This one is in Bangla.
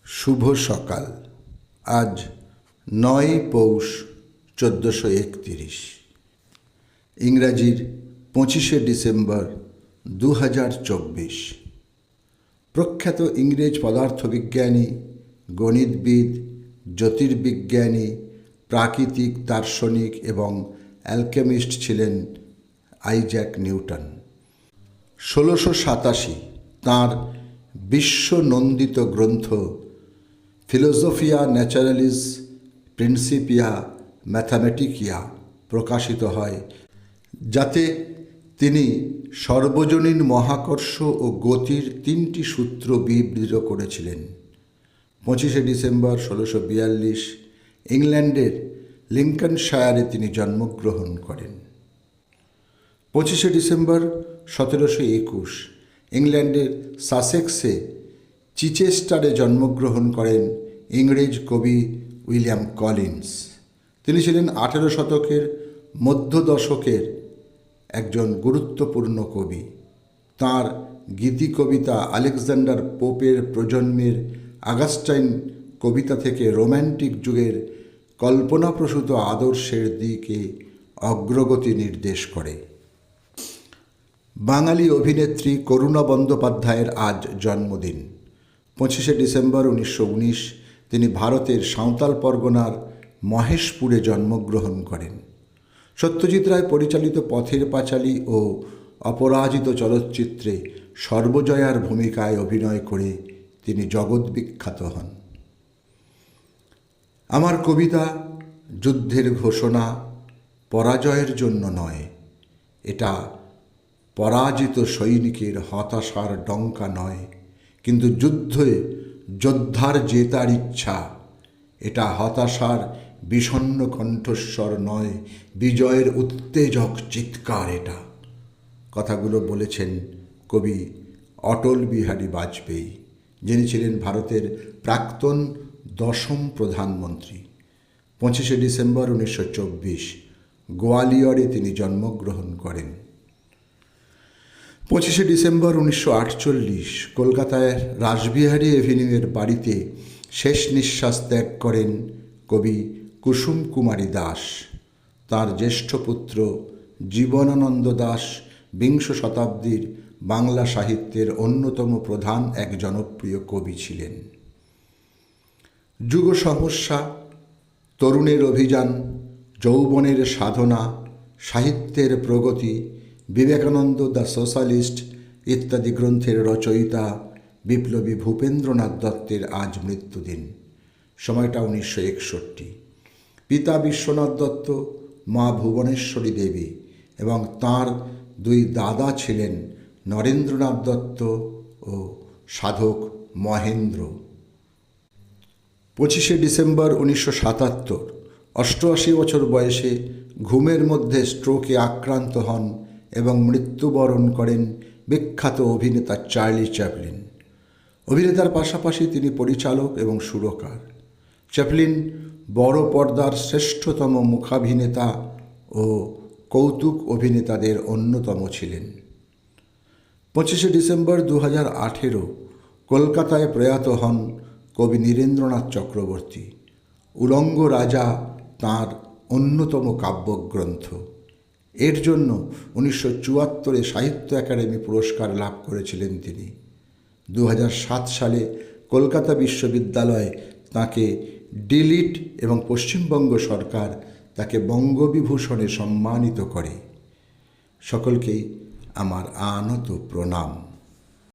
শুভ সকাল। আজ ৯ পৌষ ১৪৩১, ইংরাজির ২৫শে ডিসেম্বর ২০২৪। প্রখ্যাত ইংরেজ পদার্থবিজ্ঞানী, গণিতবিদ, জ্যোতির্বিজ্ঞানী, প্রাকৃতিক দার্শনিক এবং অ্যালকেমিস্ট ছিলেন আইজ্যাক নিউটন। ১৬৮৭ তাঁর বিশ্বনন্দিত গ্রন্থ ফিলোসোফিয়া ন্যাচারালিস প্রিন্সিপিয়া ম্যাথামেটিকিয়া প্রকাশিত হয়, যাতে তিনি সর্বজনীন মহাকর্ষ ও গতির ৩টি সূত্র বিবৃত করেছিলেন। ২৫শে ডিসেম্বর ১৬৪২ ইংল্যান্ডের লিঙ্কনশায়ারে তিনি জন্মগ্রহণ করেন। ২৫শে ডিসেম্বর ১৭২১ ইংল্যান্ডের সাসেক্সে চিচেস্টারে জন্মগ্রহণ করেন ইংরেজ কবি উইলিয়াম কলিন্স। তিনি ছিলেন ১৮ শতকের মধ্য দশকের একজন গুরুত্বপূর্ণ কবি। তাঁর গীতিকবিতা আলেকজান্ডার পোপের প্রজন্মের আগাস্টাইন কবিতা থেকে রোম্যান্টিক যুগের কল্পনাপ্রসূত আদর্শের দিকে অগ্রগতি নির্দেশ করে। বাঙালি অভিনেত্রী করুণা বন্দ্যোপাধ্যায়ের আজ জন্মদিন। ২৫শে ডিসেম্বর ১৯১৯ তিনি ভারতের সাঁওতাল পরগনার মহেশপুরে জন্মগ্রহণ করেন। সত্যজিৎ রায় পরিচালিত পথের পাঁচালী ও অপরাজিত চলচ্চিত্রে সর্বজয়ার ভূমিকায় অভিনয় করে তিনি জগৎবিখ্যাত হন। আমার কবিতা যুদ্ধের ঘোষণা পরাজয়ের জন্য নয়, এটা পরাজিত সৈনিকের হতাশার ডঙ্কা নয়, কিন্তু যুদ্ধে যোদ্ধার জেতার ইচ্ছা, এটা হতাশার বিষণ্ণ কণ্ঠস্বর নয়, বিজয়ের উত্তেজক চিৎকার এটা। কথাগুলো বলেছেন কবি অটল বিহারী বাজপেয়ী, যিনি ছিলেন ভারতের প্রাক্তন ১০ম প্রধানমন্ত্রী। ২৫শে ডিসেম্বর ১৯২৪ গোয়ালিয়রে তিনি জন্মগ্রহণ করেন। ২৫শে ডিসেম্বর ১৯৪৮ কলকাতায় রাসবিহারী এভিনিউয়ের বাড়িতে শেষ নিঃশ্বাস ত্যাগ করেন কবি কুসুম কুমারী দাস। তাঁর জ্যেষ্ঠ পুত্র জীবনানন্দ দাস বিংশ শতাব্দীর বাংলা সাহিত্যের অন্যতম প্রধান এক জনপ্রিয় কবি ছিলেন। যুগ সমস্যা, তরুণের অভিযান, যৌবনের সাধনা, সাহিত্যের প্রগতি, বিবেকানন্দ দ্য সোশ্যালিস্ট ইত্যাদি গ্রন্থের রচয়িতা বিপ্লবী ভূপেন্দ্রনাথ দত্তের আজ মৃত্যুদিন। সময়টা ১৯৬১। পিতা বিশ্বনাথ দত্ত, মা ভুবনেশ্বরী দেবী এবং তাঁর দুই দাদা ছিলেন নরেন্দ্রনাথ দত্ত ও সাধক মহেন্দ্র। ২৫শে ডিসেম্বর ১৯৭৭ ৮৮ বছর বয়সে ঘুমের মধ্যে স্ট্রোকে আক্রান্ত হন এবং মৃত্যুবরণ করেন বিখ্যাত অভিনেতা চার্লি চ্যাপলিন। অভিনেতার পাশাপাশি তিনি পরিচালক এবং সুরকার। চ্যাপলিন বড় পর্দার শ্রেষ্ঠতম মুখাভিনেতা ও কৌতুক অভিনেতাদের অন্যতম ছিলেন। ২৫শে ডিসেম্বর ২০১৮ কলকাতায় প্রয়াত হন কবি নীরেন্দ্রনাথ চক্রবর্তী। উলঙ্গ রাজা তাঁর অন্যতম কাব্যগ্রন্থ। এর জন্য ১৯৭৪ সাহিত্য একাডেমি পুরস্কার লাভ করেছিলেন তিনি। ২০০৭ সালে কলকাতা বিশ্ববিদ্যালয় তাঁকে ডিলিট এবং পশ্চিমবঙ্গ সরকার তাকে বঙ্গবিভূষণে সম্মানিত করে। সকলকেই আমার আনত প্রণাম।